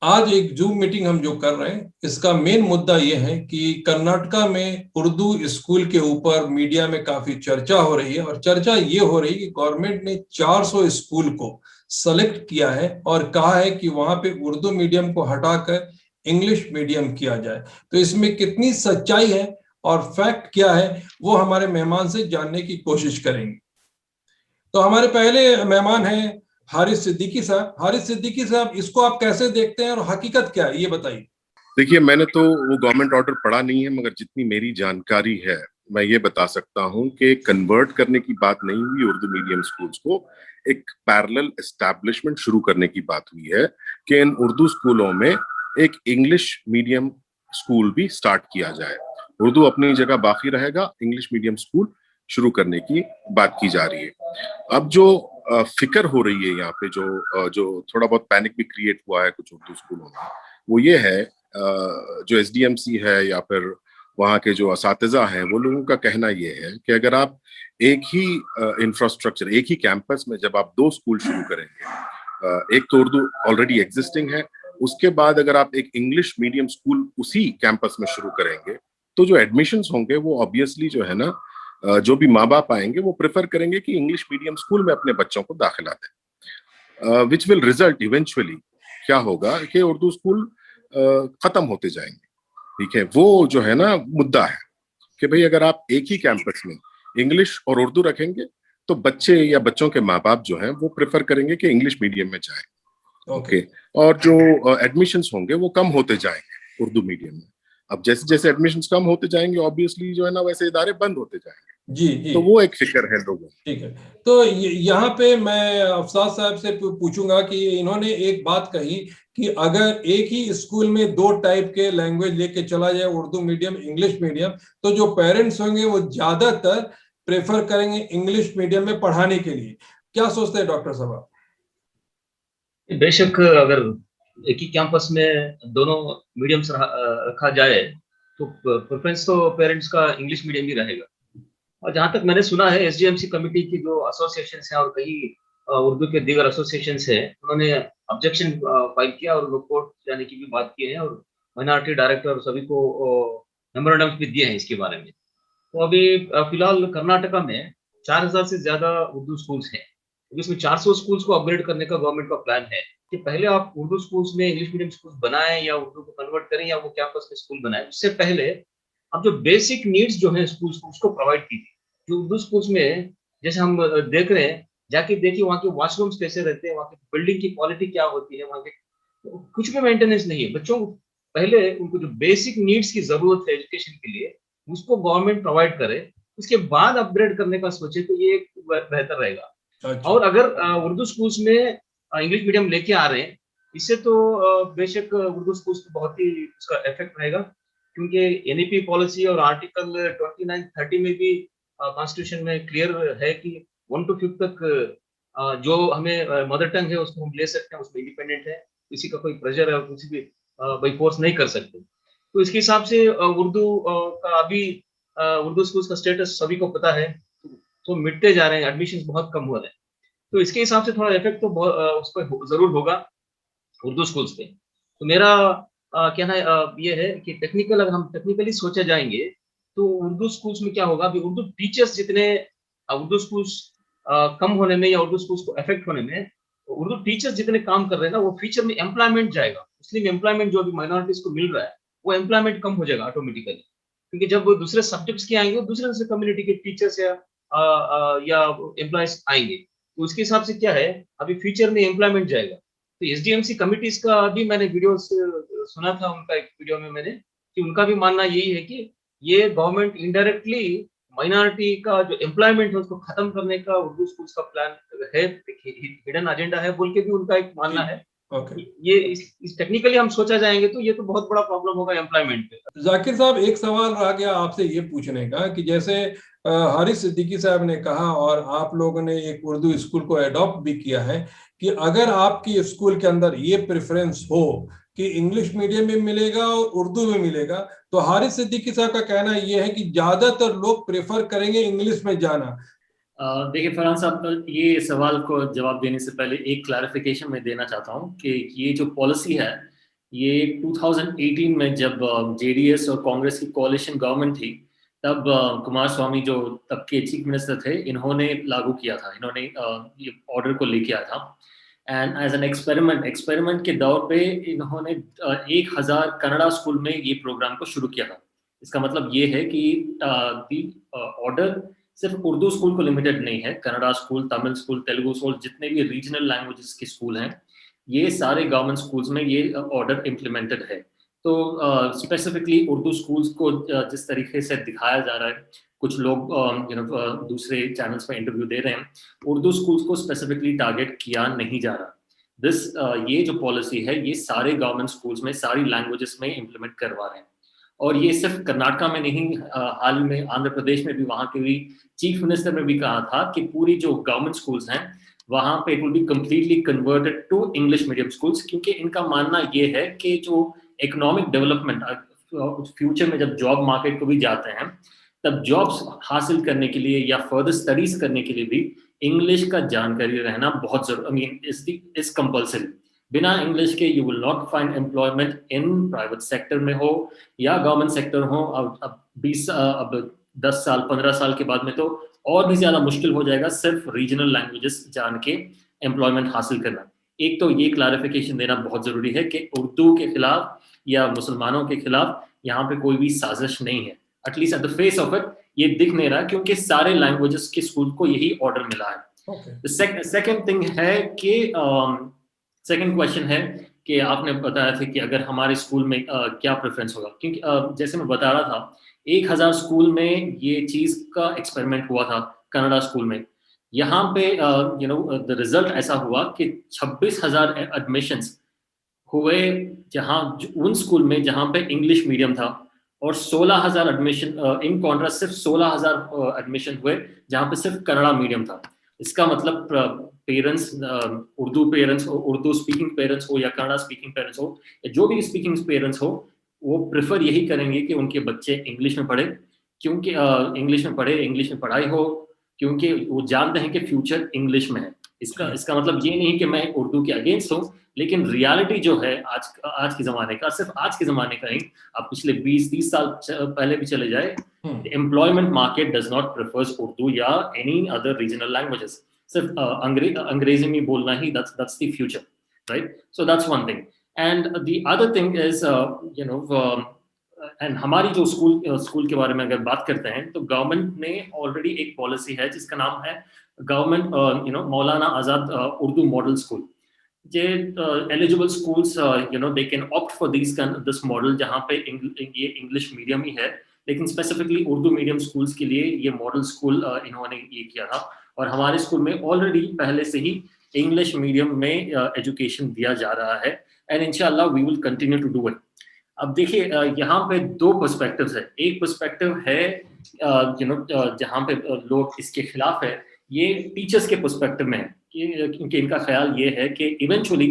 आज एक zoom meeting हम जो कर रहे हैं, इसका मेन मुद्दा ये है कि कर्नाटका में उर्दू स्कूल के ऊपर मीडिया में काफी चर्चा हो रही है। और चर्चा ये हो रही है कि गवर्नमेंट ने 400 स्कूल को सेलेक्ट किया है और कहा है कि वहां पे उर्दू मीडियम को हटाकर इंग्लिश मीडियम किया जाए। तो इसमें कितनी सच्चाई है और फैक्ट क्या है, वो हमारे मेहमान से जानने की कोशिश करेंगे। तो हमारे पहले मेहमान हैं हारिस सिद्दीकी साहब। हारिस सिद्दीकी साहब, इसको आप कैसे देखते हैं और हकीकत क्या है, ये बताइए। देखिए, मैंने तो वो गवर्नमेंट ऑर्डर पढ़ा नहीं है, मगर जितनी मेरी जानकारी है मैं ये बता सकता हूं कि कन्वर्ट करने की बात नहीं हुई उर्दू मीडियम स्कूल्स को, एक पैरेलल एस्टैब्लिशमेंट शुरू करने की बात हुई है कि इन उर्दू स्कूलों में एक इंग्लिश मीडियम स्कूल भी स्टार्ट किया जाए। उर्दू अपनी जगह बाकी रहेगा, इंग्लिश मीडियम स्कूल शुरू करने की बात की जा रही है। अब जो फिक्र हो रही है यहाँ पे, जो थोड़ा बहुत पैनिक भी क्रिएट हुआ है कुछ उर्दू स्कूलों में, वो ये है, जो एसडीएमसी है या फिर वहाँ के जो असातिज़ा हैं, वो लोगों का कहना ये है कि अगर आप एक ही इंफ्रास्ट्रक्चर, एक ही कैंपस में जब आप दो स्कूल शुरू करेंगे, एक तो उर्दू ऑलरेडी एग्जिस्टिंग है, उसके बाद अगर आप एक इंग्लिश मीडियम स्कूल उसी कैंपस में शुरू करेंगे, तो जो एडमिशन्स होंगे वो ऑब्वियसली जो है ना, जो भी माँ बाप आएंगे वो प्रेफर करेंगे कि इंग्लिश मीडियम स्कूल में अपने बच्चों को दाखिला दें, विच विल रिजल्ट इवेंचुअली क्या होगा कि उर्दू स्कूल खत्म होते जाएंगे। ठीक है, वो जो है ना मुद्दा है कि भाई अगर आप एक ही कैंपस में इंग्लिश और उर्दू रखेंगे तो बच्चे या बच्चों के माँ बाप जो हैं वो प्रेफर करेंगे कि इंग्लिश मीडियम में जाएं। ओके, और जो एडमिशन्स होंगे वो कम होते जाएंगे उर्दू मीडियम में। अब जैसे जैसे एडमिशन्स कम होते जाएंगे, ऑब्वियसली जो है ना वैसे इदारे बंद होते जाएंगे। जी जी, तो वो एक फिक्र है लोगों। ठीक है। तो यहाँ पे मैं अफसाद साहब से पूछूंगा कि इन्होंने एक बात कही कि अगर एक ही स्कूल में दो टाइप के लैंग्वेज लेके चला जाए, उर्दू मीडियम इंग्लिश मीडियम, तो जो पेरेंट्स होंगे वो ज्यादातर प्रेफर करेंगे इंग्लिश मीडियम में पढ़ाने के लिए। क्या सोचते हैं डॉक्टर साहब? बेशक अगर एक ही कैंपस में दोनों मीडियम्स रखा जाए तो प्रेफरेंस तो पेरेंट्स का इंग्लिश मीडियम ही रहेगा। और जहाँ तक मैंने सुना है, एसडीएमसी कमेटी की जो एसोसिएशन हैं और कई उर्दू के दीगर एसोसिएशन हैं, उन्होंने ऑब्जेक्शन फाइल किया और रिपोर्ट जाने की भी बात की है, और माइनॉरिटी डायरेक्टर सभी को मेमोरेंडम भी दिए हैं इसके बारे में। तो अभी फिलहाल कर्नाटका में 4000 से ज्यादा उर्दू स्कूल्स हैं। इसमें 400 स्कूल्स को अपग्रेड करने का गवर्नमेंट का प्लान है कि पहले आप उर्दू स्कूल्स में इंग्लिश मीडियम स्कूल्स बनाएं या उर्दू को कन्वर्ट करें या वो कैंपस में स्कूल बनाएं। उससे पहले आप जो बेसिक नीड्स जो है स्कूल्स को उसको प्रोवाइड कीजिए। जो उर्दू स्कूल्स में जैसे हम देख रहे हैं, जाके देखिए वहाँ के वॉशरूम्स कैसे रहते हैं, वहाँ की बिल्डिंग की क्वालिटी क्या होती है, वहाँ के कुछ भी मेंटेनेंस नहीं है। बच्चों को पहले उनको जो बेसिक नीड्स की जरूरत है एजुकेशन के लिए, उसको गवर्नमेंट प्रोवाइड करे, उसके बाद अपग्रेड करने का सोचे तो ये बेहतर रहेगा। अच्छा। और अगर उर्दू स्कूल्स में इंग्लिश मीडियम लेके आ रहे हैं, इससे तो बेशक उर्दू स्कूल्स पे बहुत ही उसका इफेक्ट रहेगा, क्योंकि एनईपी पॉलिसी और आर्टिकल 29-30 में भी कॉन्स्टिट्यूशन में क्लियर है कि 1 to 5 तक जो हमें मदर टंग है उसको हम ले सकते हैं, उसमें इंडिपेंडेंट है, किसी का कोई प्रेशर है और किसी भी भाई फोर्स नहीं कर सकते। तो इसके हिसाब से उर्दू का अभी उर्दू स्कूल्स का स्टेटस सभी को पता है, तो मिटते जा रहे हैं, एडमिशन बहुत कम हो रहे हैं। तो इसके हिसाब से थोड़ा इफेक्ट तो उस पर जरूर होगा उर्दू स्कूल्स पे। तो मेरा कहना ये है कि टेक्निकल, अगर हम टेक्निकली सोचे जाएंगे तो उर्दू स्कूल्स में क्या होगा, अभी उर्दू टीचर्स जितने उर्दू स्कूल्स कम होने में या उर्दू स्कूल्स को इफेक्ट होने में, उर्दू टीचर्स जितने काम कर रहे हैं ना, वो फ्यूचर में एम्प्लॉयमेंट जाएगा। मुस्लिम एम्प्लॉयमेंट जो अभी माइनॉरिटीज को मिल रहा है, वो एम्प्लॉयमेंट कम हो जाएगा ऑटोमेटिकली, क्योंकि जब वो दूसरे सब्जेक्ट्स के आएंगे, दूसरे दूसरे कम्युनिटी के टीचर्स या एम्प्लॉयज आएंगे, तो उसके हिसाब से क्या है, अभी फ्यूचर में एम्प्लॉयमेंट जाएगा। तो एसडीएमसी कमिटीज का भी मैंने वीडियो सुना था, उनका एक वीडियो में मैंने, कि उनका भी मानना यही है कि ये गवर्नमेंट इनडायरेक्टली माइनॉरिटी का जो एम्प्लॉयमेंट है उसको खत्म करने का उर्दू स्कूल्स का प्लान है, हिडन एजेंडा है बोल के भी उनका एक मानना है। ये इस टेक्निकली हम सोचा जाएंगे तो ये तो बहुत बड़ा प्रॉब्लम होगा एम्प्लॉयमेंट पे। जाकिर साहब, एक सवाल रह गया आपसे ये पूछने का कि जैसे हारिस सिद्दीकी साहब ने कहा और आप लोगों ने एक उर्दू स्कूल को एडॉप्ट भी किया है कि अगर आपकी स्कूल के अंदर ये प्रेफरेंस हो कि इंग्लिश मीडियम में मिलेगा और उर्दू में मिलेगा, तो हारिस सिद्दीकी साहब का कहना ये है कि ज्यादातर लोग प्रेफर करेंगे इंग्लिश में जाना। देखिए फरहान साहब, ये सवाल को जवाब देने से पहले एक क्लैरिफिकेशन मैं देना चाहता हूँ कि ये जो पॉलिसी है ये 2018 में जब जेडीएस और कांग्रेस की कोalition गवर्नमेंट थी, तब कुमार स्वामी जो तब के चीफ मिनिस्टर थे, इन्होंने लागू किया था, इन्होंने ये ऑर्डर को लेके आया था। एंड एज एन एक्सपेरिमेंट के दौर पे इन्होंने 1000 कन्नड़ा स्कूल में ये प्रोग्राम को शुरू किया था। इसका मतलब ये है कि ऑर्डर सिर्फ उर्दू स्कूल को लिमिटेड नहीं है, Kannada school, Tamil school, Telugu school, जितने भी रीजनल लैंग्वेजेस के स्कूल हैं, ये सारे गवर्नमेंट स्कूल्स में ये ऑर्डर इम्प्लीमेंटेड है। तो स्पेसिफिकली उर्दू स्कूल्स को जिस तरीके से दिखाया जा रहा है, कुछ लोग दूसरे चैनल्स पर इंटरव्यू दे रहे हैं, उर्दू स्कूल्स को स्पेसिफिकली टारगेट किया नहीं जा रहा। ये जो पॉलिसी है, ये सारे गवर्नमेंट स्कूल्स में सारी लैंग्वेजेस में इम्प्लीमेंट करवा रहे हैं। और ये सिर्फ कर्नाटका में नहीं, हाल में आंध्र प्रदेश में भी, वहाँ के भी चीफ मिनिस्टर ने भी कहा था कि पूरी जो गवर्नमेंट स्कूल्स हैं वहाँ पे it will be completely converted to English medium schools, क्योंकि इनका मानना ये है कि जो इकोनॉमिक डेवलपमेंट फ्यूचर में जब जॉब मार्केट को भी जाते हैं, तब जॉब्स हासिल करने के लिए या फर्दर स्टडीज करने के लिए भी इंग्लिश का जानकारी रहना बहुत जरूरी, इज कंपल्सरी। बिना इंग्लिश के you will not find employment in private sector में हो या गवर्नमेंट सेक्टर हो। अब 10 साल 15 साल के बाद में तो और भी ज्यादा मुश्किल हो जाएगा सिर्फ रीजनल लैंग्वेजेस जान के एम्प्लॉयमेंट हासिल करना। एक तो ये क्लैरिफिकेशन देना बहुत जरूरी है कि उर्दू के खिलाफ या मुसलमानों के खिलाफ यहाँ पे कोई भी साजिश नहीं है। At least at the face of it ये दिख नहीं रहा, क्योंकि सारे लैंग्वेजेस के स्कूल को यही ऑर्डर मिला है। सेकंड थिंग है कि सेकंड क्वेश्चन है कि आपने बताया था कि अगर हमारे स्कूल में क्या प्रेफरेंस होगा, क्योंकि जैसे मैं बता रहा था 1000 स्कूल में ये चीज का एक्सपेरिमेंट हुआ था कनाडा स्कूल में। यहाँ पे द रिजल्ट ऐसा हुआ कि 26,000 एडमिशंस हुए जहाँ उन स्कूल में जहाँ पे इंग्लिश मीडियम था, और 16,000 एडमिशन इन कॉन्ट्रास्ट सिर्फ 16,000 एडमिशन हुए जहाँ पे सिर्फ कन्नड़ा मीडियम था। इसका मतलब पेरेंट्स, उर्दू स्पीकिंग पेरेंट्स हो या कन्नड़ा स्पीकिंग पेरेंट्स हो या जो भी स्पीकिंग पेरेंट्स हो, वो प्रेफर यही करेंगे कि उनके बच्चे इंग्लिश में पढ़े, क्योंकि इंग्लिश में पढ़ाई हो, क्योंकि वो जानते हैं कि फ्यूचर इंग्लिश में है। इसका मतलब ये नहीं कि मैं उर्दू के अगेंस्ट हूँ, लेकिन रियलिटी जो है आज के ज़माने का, सिर्फ आज के ज़माने का नहीं, आप पिछले 20-30 साल पहले भी चले जाए, employment market does not prefers Urdu या एनी अदर रीजनल लैंग्वेजेस। सिर्फ अंग्रेजी में बोलना ही that's the future, right? So that's one thing. And the other thing is, and हमारी जो स्कूल के बारे में अगर बात करते हैं, तो गवर्नमेंट ने ऑलरेडी एक पॉलिसी है जिसका नाम है government Maulana Azad Urdu model school. Eligible schools they can opt for this model, जहाँ पे ये इंग्लिश मीडियम ही है, लेकिन स्पेसिफिकली उर्दू मीडियम स्कूल्स के लिए ये मॉडल स्कूल इन्होंने ये किया था। और हमारे स्कूल में ऑलरेडी पहले से ही इंग्लिश मीडियम में एजुकेशन दिया जा रहा है, एंड इंशाल्लाह we will continue to do it. अब देखिए, यहाँ पे दो पर्सपेक्टिव्स है। एक पर्सपेक्टिव है जहाँ पे लोग इसके खिलाफ है, ये टीचर्स के पर्सपेक्टिव में है, क्योंकि इनका ख्याल ये है कि इवेंचुअली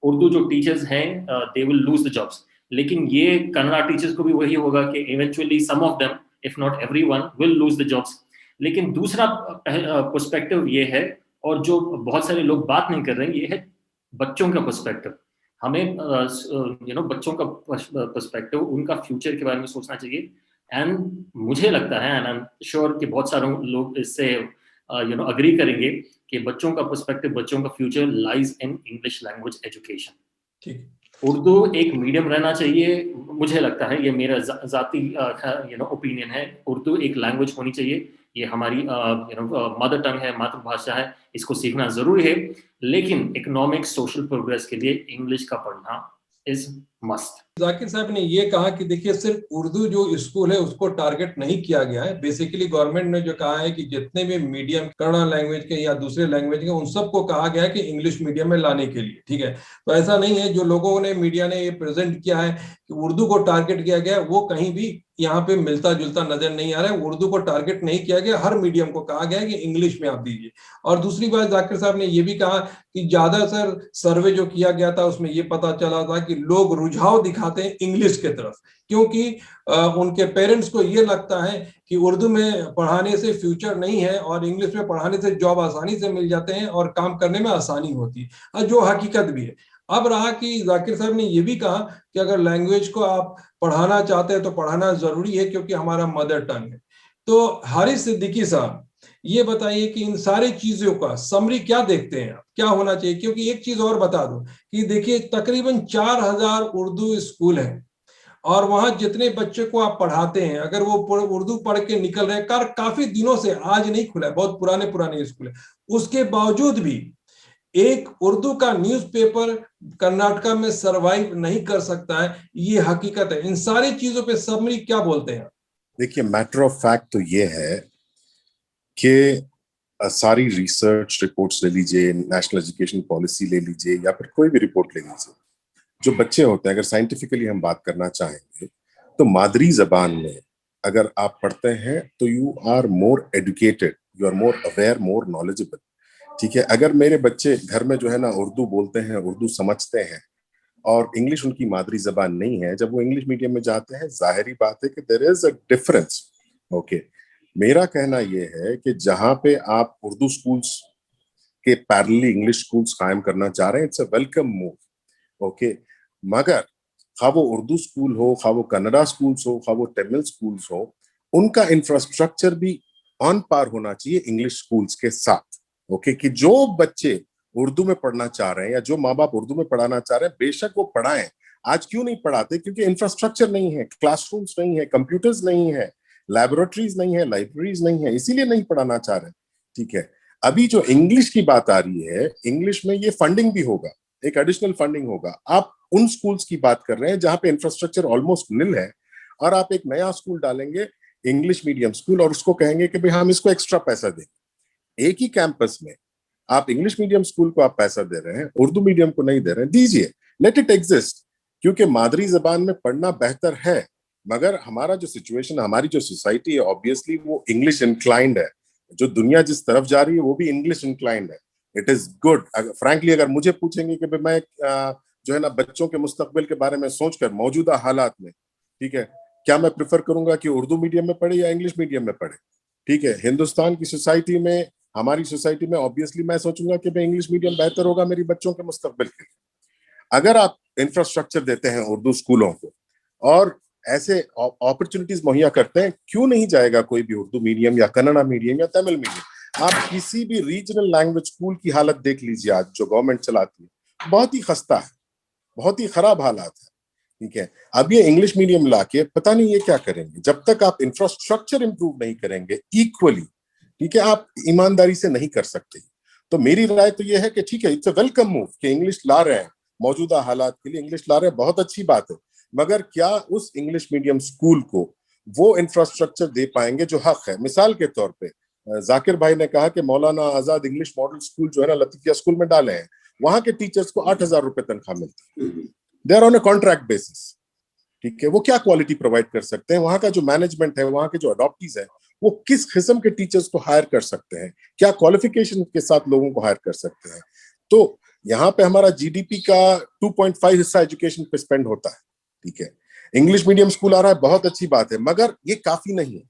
उर्दू जो टीचर्स हैं they will lose the jobs. लेकिन ये कन्नड़ा टीचर्स को भी वही होगा कि eventually some of them, if not everyone, will lose the jobs. लेकिन दूसरा पर्सपेक्टिव ये है, और जो बहुत सारे लोग बात नहीं कर रहे हैं, ये है बच्चों का पर्सपेक्टिव। हमें बच्चों का पर्सपेक्टिव, उनका फ्यूचर के बारे में सोचना चाहिए। एंड मुझे लगता है, एंड आई एम श्योर कि बहुत सारे लोग इससे अग्री करेंगे कि बच्चों का पर्सपेक्टिव, बच्चों का future lies in English language education. Urdu एक मीडियम रहना चाहिए, मुझे लगता है, ये मेरा जाती ओपिनियन है। उर्दू एक लैंग्वेज होनी चाहिए, ये हमारी मदर टंग है, मातृभाषा है, इसको सीखना जरूरी है। लेकिन इकोनॉमिक सोशल प्रोग्रेस के लिए इंग्लिश का पढ़ना इज मस्ट। जाकिर साहब ने ये कहा कि देखिए, सिर्फ उर्दू जो स्कूल है उसको टारगेट नहीं किया गया है। बेसिकली गवर्नमेंट ने जो कहा है कि जितने भी मीडियम कन्नड़ा लैंग्वेज के या दूसरे लैंग्वेज के, उन सबको कहा गया है कि इंग्लिश मीडियम में लाने के लिए, ठीक है। तो ऐसा नहीं है, जो लोगों ने, मीडिया ने ये प्रेजेंट किया है कि उर्दू को टारगेट किया गया, वो कहीं भी यहाँ पे मिलता जुलता नजर नहीं आ रहा है। उर्दू को टारगेट नहीं किया गया, हर मीडियम को कहा गया है कि इंग्लिश में आप दीजिए। और दूसरी बात, जाकिर साहब ने ये भी कहा कि ज्यादातर सर्वे जो किया गया था उसमें ये पता चला था कि लोग रुझाव दिखाते हैं इंग्लिश के तरफ, क्योंकि उनके पेरेंट्स को ये लगता है कि उर्दू में पढ़ाने से फ्यूचर नहीं है और इंग्लिश में पढ़ाने से जॉब आसानी से मिल जाते हैं और काम करने में आसानी होती है, जो हकीकत भी है। अब रहा कि जाकिर साहब ने ये भी कहा कि अगर लैंग्वेज को आप पढ़ाना चाहते हैं तो पढ़ाना जरूरी है क्योंकि हमारा मदर टंग है। तो हारिस सिद्दीकी साहब, ये बताइए कि इन सारी चीजों का समरी क्या देखते हैं आप, क्या होना चाहिए? क्योंकि एक चीज और बता दूं कि देखिए तकरीबन 4000 उर्दू स्कूल हैं और वहां जितने बच्चे को आप पढ़ाते हैं, अगर वो उर्दू पढ़ के निकल रहे हैं, काफी दिनों से, आज नहीं खुला है, बहुत पुराने स्कूल है, उसके बावजूद भी एक उर्दू का न्यूज़पेपर कर्नाटका में सरवाइव नहीं कर सकता है, ये हकीकत है। इन सारी चीजों पे समरी क्या बोलते हैं? देखिए, मैटर ऑफ फैक्ट तो ये है कि सारी रिसर्च रिपोर्ट्स ले लीजिए, नेशनल एजुकेशन पॉलिसी ले लीजिए या फिर कोई भी रिपोर्ट ले लीजिए, जो बच्चे होते हैं, अगर साइंटिफिकली हम बात करना चाहेंगे तो मादरी जबान में अगर आप पढ़ते हैं तो you are more educated, you are more aware, more knowledgeable. ठीक है, अगर मेरे बच्चे घर में जो है ना उर्दू बोलते हैं, उर्दू समझते हैं और इंग्लिश उनकी मादरी जबान नहीं है, जब वो इंग्लिश मीडियम में जाते हैं, जाहिरी बात है कि there is a difference. Okay, मेरा कहना यह है कि जहां पे आप उर्दू स्कूल्स के पैरेलली इंग्लिश स्कूल्स कायम करना चाह रहे हैं, it's a welcome move. Okay, मगर खा वो उर्दू स्कूल हो, खा वो कन्नड़ा स्कूल्स हो, खा वो तमिल स्कूल्स हो, उनका इंफ्रास्ट्रक्चर भी ऑन पार होना चाहिए इंग्लिश स्कूल्स के साथ। ओके, कि जो बच्चे उर्दू में पढ़ना चाह रहे हैं या जो माँ बाप उर्दू में पढ़ाना चाह रहे हैं, बेशक वो पढ़ाएं। आज क्यों नहीं पढ़ाते? क्योंकि इंफ्रास्ट्रक्चर नहीं है, क्लासरूम्स नहीं है, कंप्यूटर्स नहीं है, लैबोरेटरीज नहीं है, लाइब्रेरीज नहीं है, इसीलिए नहीं पढ़ाना चाह रहे। ठीक है, अभी जो इंग्लिश की बात आ रही है, इंग्लिश में ये फंडिंग भी होगा, एक एडिशनल फंडिंग होगा। आप उन स्कूल्स की बात कर रहे हैं जहां पे इंफ्रास्ट्रक्चर ऑलमोस्ट निल है और आप एक नया स्कूल डालेंगे, इंग्लिश मीडियम स्कूल, और उसको कहेंगे कि भाई हम इसको एक्स्ट्रा पैसा देंगे। एक ही कैंपस में आप इंग्लिश मीडियम स्कूल को आप पैसा दे रहे हैं, उर्दू मीडियम को नहीं दे रहे हैं, दीजिए, लेट इट एग्जिस्ट। क्योंकि मादरी जबान में पढ़ना बेहतर है, मगर हमारा जो सिचुएशन, हमारी जो सोसाइटी है, ऑब्वियसली वो इंग्लिश इंक्लाइंड है। जो दुनिया जिस तरफ जा रही है वो भी इंग्लिश इंक्लाइंड है। It is good. फ्रैंकली अगर मुझे पूछेंगे कि मैं जो है ना बच्चों के मुस्तकबिल के बारे में सोचकर मौजूदा हालात में, ठीक है, क्या मैं प्रेफर करूंगा कि उर्दू मीडियम में पढ़े या इंग्लिश मीडियम में पढ़े? ठीक है, हिंदुस्तान की सोसाइटी में, हमारी सोसाइटी में ऑब्वियसली मैं सोचूंगा कि भाई इंग्लिश मीडियम बेहतर होगा मेरी बच्चों के मुस्तकबिल के लिए। अगर आप इंफ्रास्ट्रक्चर देते हैं उर्दू स्कूलों को और ऐसे अपॉर्चुनिटीज मुहैया करते हैं, क्यों नहीं जाएगा कोई भी उर्दू मीडियम या कन्नड़ा मीडियम या तमिल मीडियम? आप किसी भी रीजनल लैंग्वेज स्कूल की हालत देख लीजिए, आज जो गवर्नमेंट चलाती है, बहुत ही खस्ता है, बहुत ही खराब हालात है। ठीक है, अब ये इंग्लिश मीडियम लाके पता नहीं ये क्या करेंगे। जब तक आप इंफ्रास्ट्रक्चर इंप्रूव नहीं करेंगे इक्वली, ठीक है, आप ईमानदारी से नहीं कर सकते। तो मेरी राय तो ये है कि ठीक है, इट्स अ वेलकम मूव कि इंग्लिश ला रहे हैं, मौजूदा हालात के लिए इंग्लिश ला रहे हैं, बहुत अच्छी बात है। मगर क्या उस इंग्लिश मीडियम स्कूल को वो इंफ्रास्ट्रक्चर दे पाएंगे जो हक है? मिसाल के तौर पे जाकिर भाई ने कहा कि Maulana Azad English model school जो है ना लतीफिया स्कूल में डाले हैं, वहां के टीचर्स को 8000 रुपए तनख्वाह मिलती है, they are on a contract basis. ठीक है, वो क्या क्वालिटी प्रोवाइड कर सकते हैं? वहां का जो मैनेजमेंट है, वहां के जो अडॉप्टीज है, वो किस किस्म के टीचर्स को हायर कर सकते हैं, क्या क्वालिफिकेशन के साथ लोगों को हायर कर सकते हैं? तो यहाँ पे हमारा जीडीपी का 2.5 हिस्सा एजुकेशन पे स्पेंड होता है। ठीक है, इंग्लिश मीडियम स्कूल आ रहा है, बहुत अच्छी बात है, मगर ये काफी नहीं है।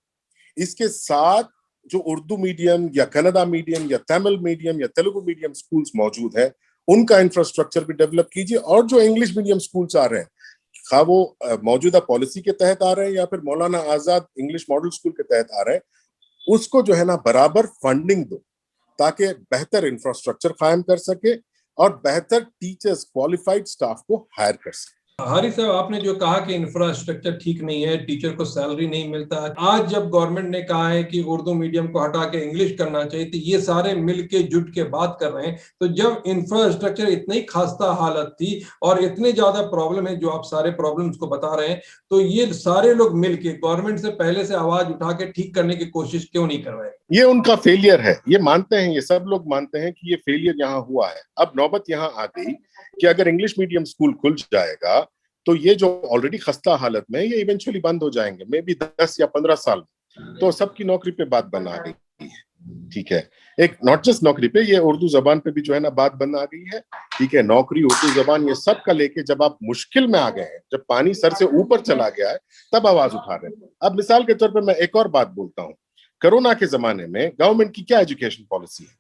इसके साथ जो उर्दू मीडियम या कन्नड़ा मीडियम या तमिल मीडियम या तेलुगु मीडियम स्कूल्स मौजूद है, उनका इंफ्रास्ट्रक्चर भी डेवलप कीजिए। और जो इंग्लिश मीडियम स्कूल्स आ रहे हैं, खा वो मौजूदा पॉलिसी के तहत आ रहे हैं या फिर Maulana Azad English model school के तहत आ रहे हैं, उसको जो है ना बराबर फंडिंग दो, ताकि बेहतर इंफ्रास्ट्रक्चर कायम कर सके और बेहतर टीचर्स, क्वालिफाइड स्टाफ को हायर कर सके। हारिस साहब, आपने जो कहा कि इंफ्रास्ट्रक्चर ठीक नहीं है, टीचर को सैलरी नहीं मिलता, आज जब गवर्नमेंट ने कहा है कि उर्दू मीडियम को हटा के इंग्लिश करना चाहिए, तो ये सारे मिलके जुट के बात कर रहे हैं। तो जब इंफ्रास्ट्रक्चर इतनी खस्ता हालत थी और इतने ज्यादा प्रॉब्लम है, जो आप सारे प्रॉब्लम्स को बता रहे हैं, तो ये सारे लोग मिलके गवर्नमेंट से पहले से आवाज उठा के ठीक करने की कोशिश क्यों नहीं कर रहे? ये उनका फेलियर है, ये मानते हैं, ये सब लोग मानते हैं कि ये फेलियर यहाँ हुआ है। अब नौबत यहाँ आ गई कि अगर इंग्लिश मीडियम स्कूल खुल जाएगा तो ये जो ऑलरेडी खस्ता हालत में, ये इवेंचुअली बंद हो जाएंगे, मे बी 10 या 15 साल, तो सबकी नौकरी पे बात बना गई है। ठीक है, एक नॉट जस्ट नौकरी पे, ये उर्दू जबान पे भी जो है ना बात बन आ गई है। ठीक है, नौकरी, उर्दू जबान, ये सब का लेके जब आप मुश्किल में आ गए हैं, जब पानी सर से ऊपर चला गया है, तब आवाज उठा रहे हैं। अब मिसाल के तौर पे मैं एक और बात बोलता हूँ, कोरोना के जमाने में गवर्नमेंट की क्या एजुकेशन पॉलिसी है?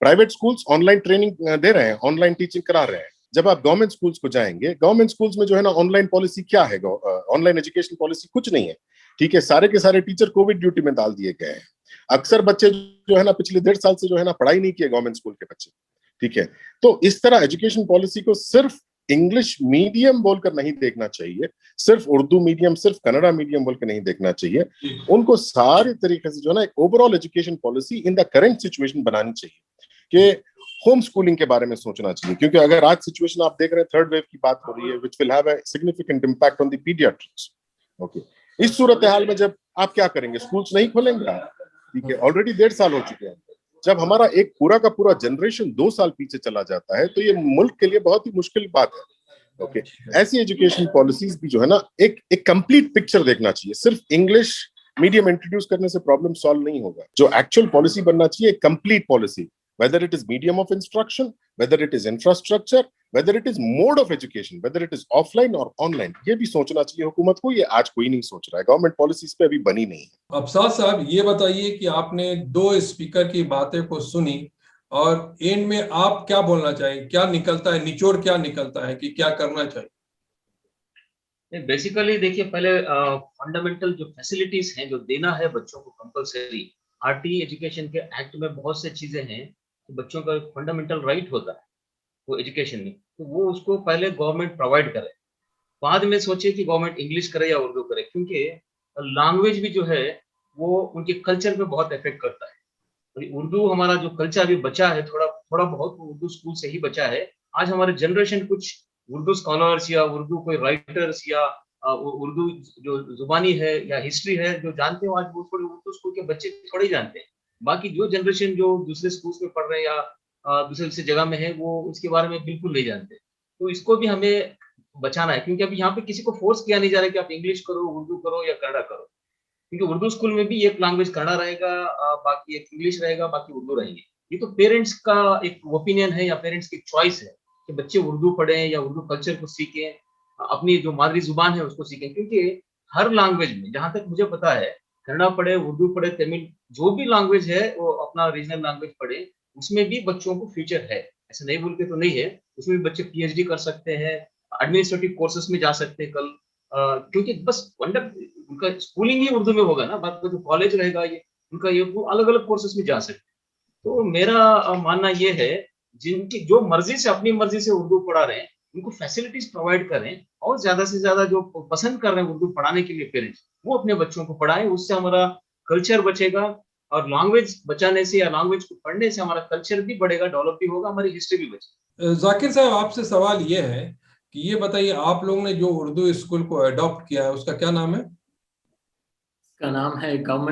प्राइवेट स्कूल्स ऑनलाइन ट्रेनिंग दे रहे हैं, ऑनलाइन टीचिंग करा रहे हैं, जब आप गवर्नमेंट स्कूल्स को जाएंगे, गवर्नमेंट स्कूल्स में जो है ना ऑनलाइन पॉलिसी क्या है, ऑनलाइन एजुकेशन पॉलिसी कुछ नहीं है। ठीक है, सारे के सारे टीचर कोविड ड्यूटी में डाल दिए गए हैं। अक्सर बच्चे जो है ना पिछले 1.5 साल से जो है ना पढ़ाई नहीं किए गवर्नमेंट स्कूल के बच्चे। ठीक है, तो इस तरह एजुकेशन पॉलिसी को सिर्फ इंग्लिश मीडियम बोलकर नहीं देखना चाहिए, सिर्फ उर्दू मीडियम, सिर्फ कन्नड़ा मीडियम बोलकर नहीं देखना चाहिए। उनको सारे तरीके से जो है ना एक overall education policy in the current situation बनानी चाहिए कि होम स्कूलिंग के बारे में सोचना चाहिए, क्योंकि अगर आज सिचुएशन आप देख रहे हैं, थर्ड वेव की बात हो रही है, which will have a significant impact on the paediatrics. Okay, इस सूरत हाल में जब आप क्या करेंगे, स्कूल्स नहीं खोलेंगे आप। ठीक है, ऑलरेडी 1.5 साल हो चुके हैं। जब हमारा एक पूरा का पूरा जनरेशन 2 साल पीछे चला जाता है, तो ये मुल्क के लिए बहुत ही मुश्किल बात है। ओके, ऐसी एजुकेशन पॉलिसीज भी जो है ना एक कंप्लीट पिक्चर देखना चाहिए। सिर्फ इंग्लिश मीडियम इंट्रोड्यूस करने से प्रॉब्लम सॉल्व नहीं होगा। जो एक्चुअल पॉलिसी बनना चाहिए, complete policy, whether it is medium of instruction, whether it is infrastructure, whether it is mode of education, whether it is offline or online, ये भी सोचना चाहिए हुकूमत को। ये आज कोई नहीं सोच रहा है, गवर्नमेंट पॉलिसीज पे अभी बनी नहीं है। अफसाद साहब, ये बताइए कि आपने 2 स्पीकर की बातें को सुनी और एंड में आप क्या बोलना चाहिए, क्या निकलता है, निचोड़ क्या निकलता है कि क्या करना चाहिए? बेसिकली देखिए, पहले फंडामेंटल जो फैसिलिटीज हैं जो देना है बच्चों को कंपलसरी, आरटी एजुकेशन के एक्ट में बहुत से चीजें हैं तो बच्चों का फंडामेंटल राइट होता है वो एजुकेशन में, तो वो उसको पहले गवर्नमेंट प्रोवाइड करे, बाद में सोचे कि गवर्नमेंट इंग्लिश करे या उर्दू करे, क्योंकि लैंग्वेज भी जो है वो उनके कल्चर पे बहुत इफेक्ट करता है। तो उर्दू हमारा जो कल्चर अभी बचा है थोड़ा थोड़ा बहुत, उर्दू स्कूल से ही बचा है। आज हमारे जनरेशन कुछ उर्दू स्कॉलर्स या उर्दू कोई राइटर्स या उर्दू जो जुबानी है या हिस्ट्री है जो जानते हो, आज वो थोड़े उर्दू स्कूल के बच्चे थोड़े जानते हैं। बाकी जो जनरेशन जो दूसरे स्कूल्स में पढ़ रहे हैं या दूसरे जगह में है, वो इसके बारे में बिल्कुल नहीं जानते। तो इसको भी हमें बचाना है, क्योंकि अभी यहाँ पे किसी को फोर्स किया नहीं जा रहा है कि आप इंग्लिश करो, उर्दू करो या कन्नड़ा करो, क्योंकि उर्दू स्कूल में भी एक लैंग्वेज कन्नड़ा रहेगा, बाकी एक इंग्लिश रहेगा, बाकी उर्दू रहेंगे। ये तो पेरेंट्स का एक ओपिनियन है या पेरेंट्स की चॉइस है कि बच्चे उर्दू पढ़ें या उर्दू कल्चर को सीखें, अपनी जो मादरी जुबान है उसको सीखें। क्योंकि हर लैंग्वेज में, जहां तक मुझे पता है, कन्नड़ा पढ़े, उर्दू पढ़े, तमिल, जो भी लैंग्वेज है वो अपना रीजनल लैंग्वेज पढ़े, उसमें भी बच्चों को फ्यूचर है। ऐसा नहीं बोल के तो नहीं है, उसमें भी बच्चे पीएचडी कर सकते हैं, एडमिनिस्ट्रेटिव कोर्सेस में जा सकते हैं कल, क्योंकि बस उनका स्कूलिंग ही उर्दू में होगा ना, बात जो कॉलेज रहेगा ये उनका, ये वो अलग अलग कोर्सेस में जा सकते हैं। तो मेरा मानना ये है, जिनकी जो मर्जी से, अपनी मर्जी से उर्दू पढ़ा रहे हैं, उनको फैसिलिटीज प्रोवाइड करें, और ज्यादा से ज्यादा जो पसंद कर रहे हैं उर्दू पढ़ाने के लिए पेरेंट्स, वो अपने बच्चों को पढ़ाएं। उससे हमारा कल्चर बचेगा, और लैंग्वेज बचाने से या लैंग्वेज को पढ़ने से हमारा कल्चर भी बढ़ेगा, डेवलप भी होगा, हमारी हिस्ट्री भी बचेगी। जाकिर साहब, आपसे सवाल ये है कि ये बताइए, आप लोगों ने जो उर्दू स्कूल को अडॉप्ट किया है उसका क्या नाम है? इसका नाम है गवर्नमेंट